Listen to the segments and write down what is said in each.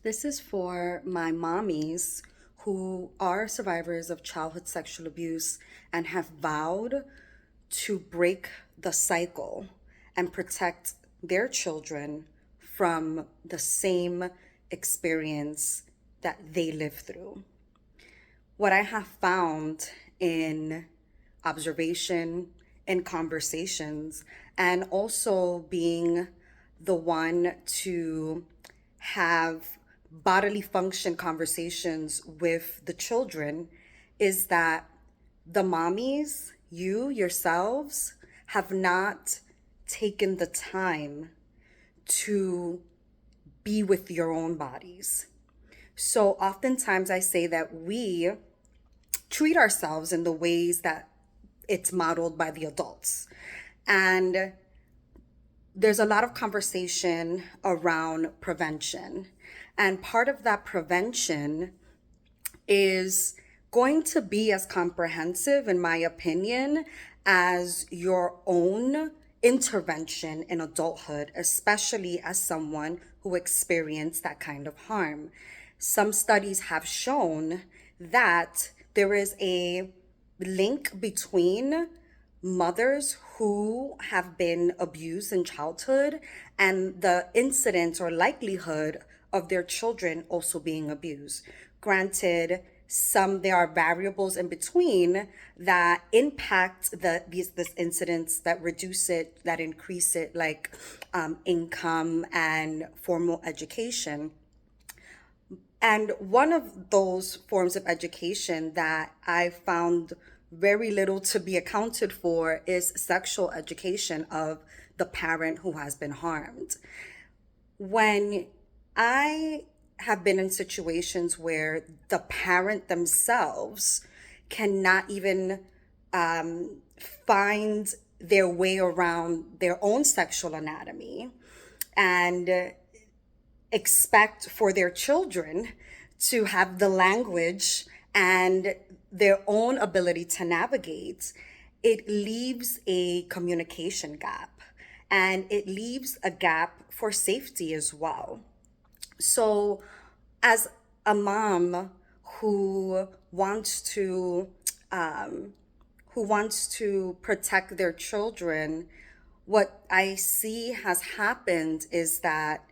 This is for my mommies who are survivors of childhood sexual abuse and have vowed to break the cycle and protect their children from the same experience that they live through. What I have found in observation, in conversations, and also being the one to have bodily function conversations with the children is that the mommies, you yourselves, have not taken the time to be with your own bodies. So oftentimes I say that we treat ourselves in the ways that it's modeled by the adults. And there's a lot of conversation around prevention. And part of that prevention is going to be as comprehensive, in my opinion, as your own intervention in adulthood, especially as someone who experienced that kind of harm. Some studies have shown that there is a link between mothers who have been abused in childhood and the incidence or likelihood of their children also being abused. Granted, there are variables in between that impact this incidence, that reduce it, that increase it, like income and formal education. And one of those forms of education that I found very little to be accounted for is sexual education of the parent who has been harmed. When I have been in situations where the parent themselves cannot even find their way around their own sexual anatomy and expect for their children to have the language and their own ability to navigate, it leaves a communication gap and it leaves a gap for safety as well. So, as a mom who wants to protect their children, what I see has happened is that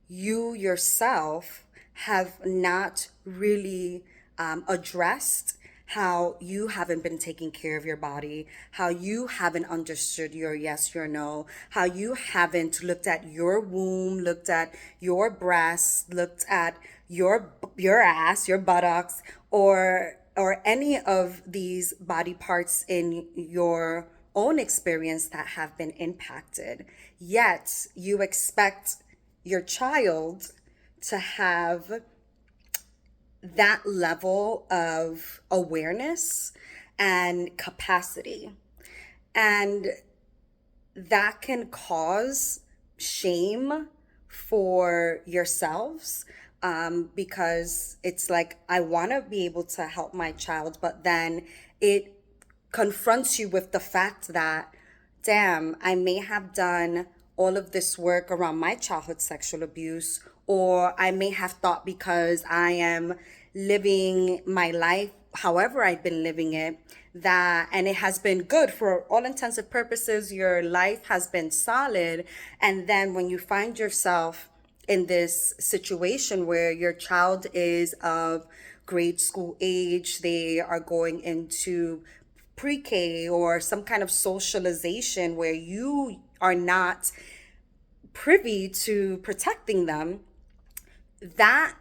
you yourself have not really addressed how you haven't been taking care of your body, how you haven't understood your yes, your no, how you haven't looked at your womb, looked at your breasts, looked at your ass, your buttocks, or any of these body parts in your own experience that have been impacted. Yet you expect your child to have that level of awareness and capacity. And that can cause shame for yourselves, because it's like, I want to be able to help my child, but then it confronts you with the fact that, damn, I may have done all of this work around my childhood sexual abuse, or I may have thought because I am living my life however I've been living it, that, and it has been good for all intents and purposes, your life has been solid. And then when you find yourself in this situation where your child is of grade school age, they are going into pre-K or some kind of socialization where you are not privy to protecting them, that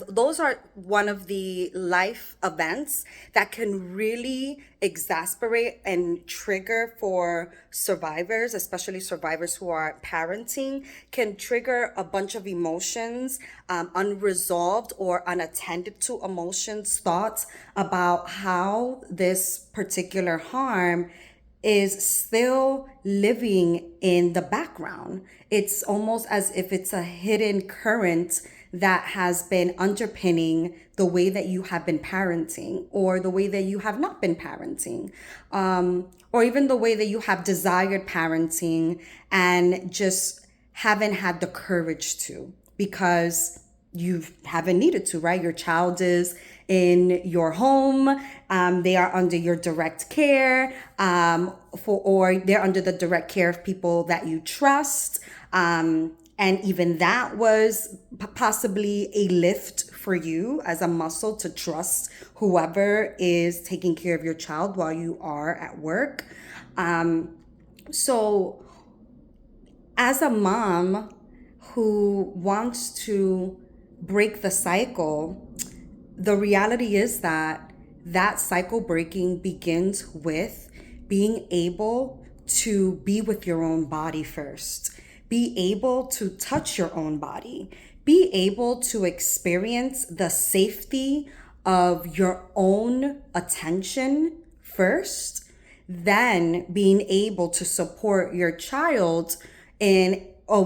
those are one of the life events that can really exasperate and trigger for survivors, especially survivors who are parenting, can trigger a bunch of emotions, unresolved or unattended to emotions, thoughts about how this particular harm is still living in the background. It's almost as if it's a hidden current that has been underpinning the way that you have been parenting or the way that you have not been parenting, or even the way that you have desired parenting and just haven't had the courage to, because you haven't needed to, right? Your child is in your home, they are under your direct care, or they're under the direct care of people that you trust. And even that was possibly a lift for you as a muscle to trust whoever is taking care of your child while you are at work. So, as a mom who wants to break the cycle, the reality is that that cycle breaking begins with being able to be with your own body first, be able to touch your own body, be able to experience the safety of your own attention first, then being able to support your child in a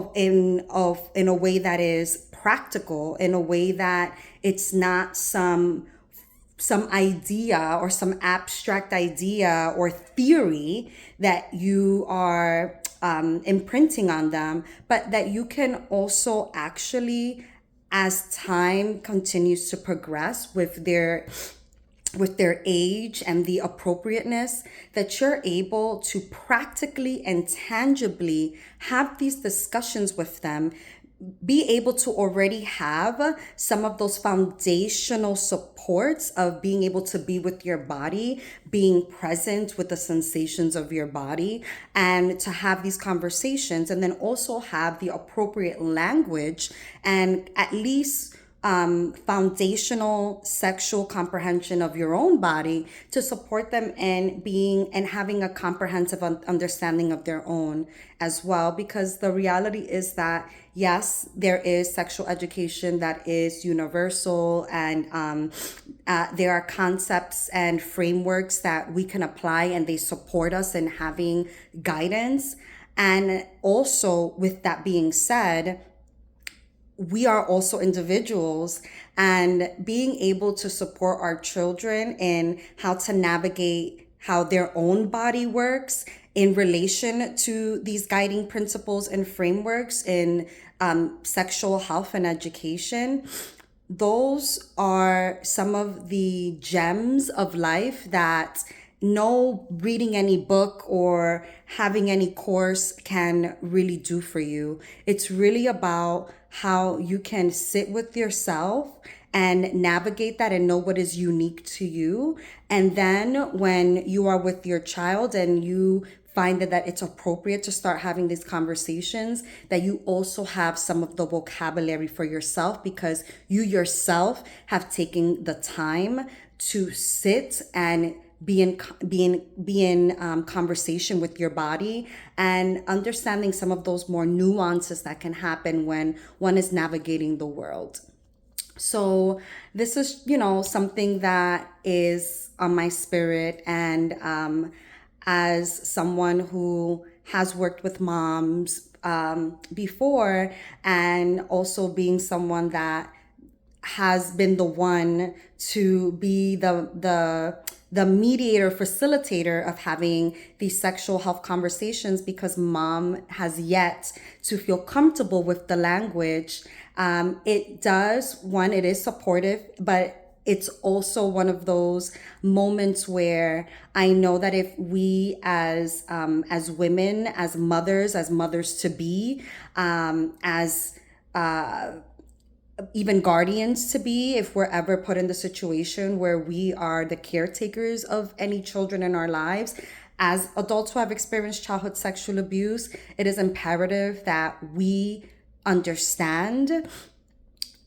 way that is practical, in a way that it's not some idea or some abstract idea or theory that you are imprinting on them, but that you can also actually, as time continues to progress with their age and the appropriateness, that you're able to practically and tangibly have these discussions with them, be able to already have some of those foundational supports of being able to be with your body, being present with the sensations of your body, and to have these conversations, and then also have the appropriate language and at least foundational sexual comprehension of your own body to support them in being and having a comprehensive understanding of their own as well. Because the reality is that, yes, there is sexual education that is universal, and there are concepts and frameworks that we can apply, and they support us in having guidance. And also, with that being said, we are also individuals, and being able to support our children in how to navigate how their own body works in relation to these guiding principles and frameworks in sexual health and education. Those are some of the gems of life that no reading any book or having any course can really do for you. It's really about how you can sit with yourself and navigate that and know what is unique to you. And then when you are with your child and you find that it's appropriate to start having these conversations, that you also have some of the vocabulary for yourself, because you yourself have taken the time to sit and be in conversation with your body and understanding some of those more nuances that can happen when one is navigating the world. So this is, something that is on my spirit. And as someone who has worked with moms before, and also being someone that has been the one to be the mediator, facilitator of having these sexual health conversations, because mom has yet to feel comfortable with the language. It is supportive, but it's also one of those moments where I know that if we as women, as mothers to be, as even guardians to be, if we're ever put in the situation where we are the caretakers of any children in our lives, as adults who have experienced childhood sexual abuse, it is imperative that we understand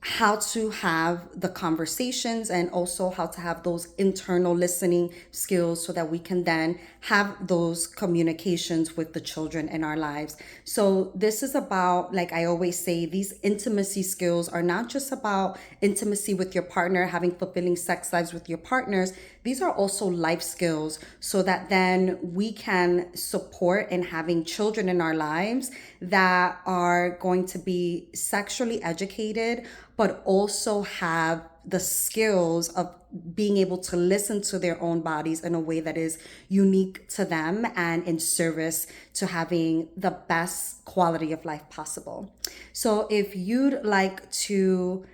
how to have the conversations and also how to have those internal listening skills so that we can then have those communications with the children in our lives. So this is about, like I always say, these intimacy skills are not just about intimacy with your partner, having fulfilling sex lives with your partners. These are also life skills so that then we can support in having children in our lives that are going to be sexually educated, but also have the skills of being able to listen to their own bodies in a way that is unique to them and in service to having the best quality of life possible. So if you'd like to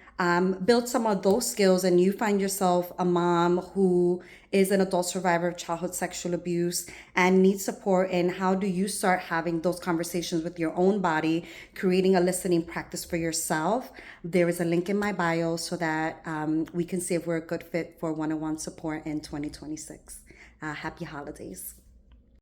build some of those skills, and you find yourself a mom who is an adult survivor of childhood sexual abuse and needs support, in how do you start having those conversations with your own body, creating a listening practice for yourself. There is a link in my bio so that we can see if we're a good fit for one-on-one support in 2026. Happy holidays.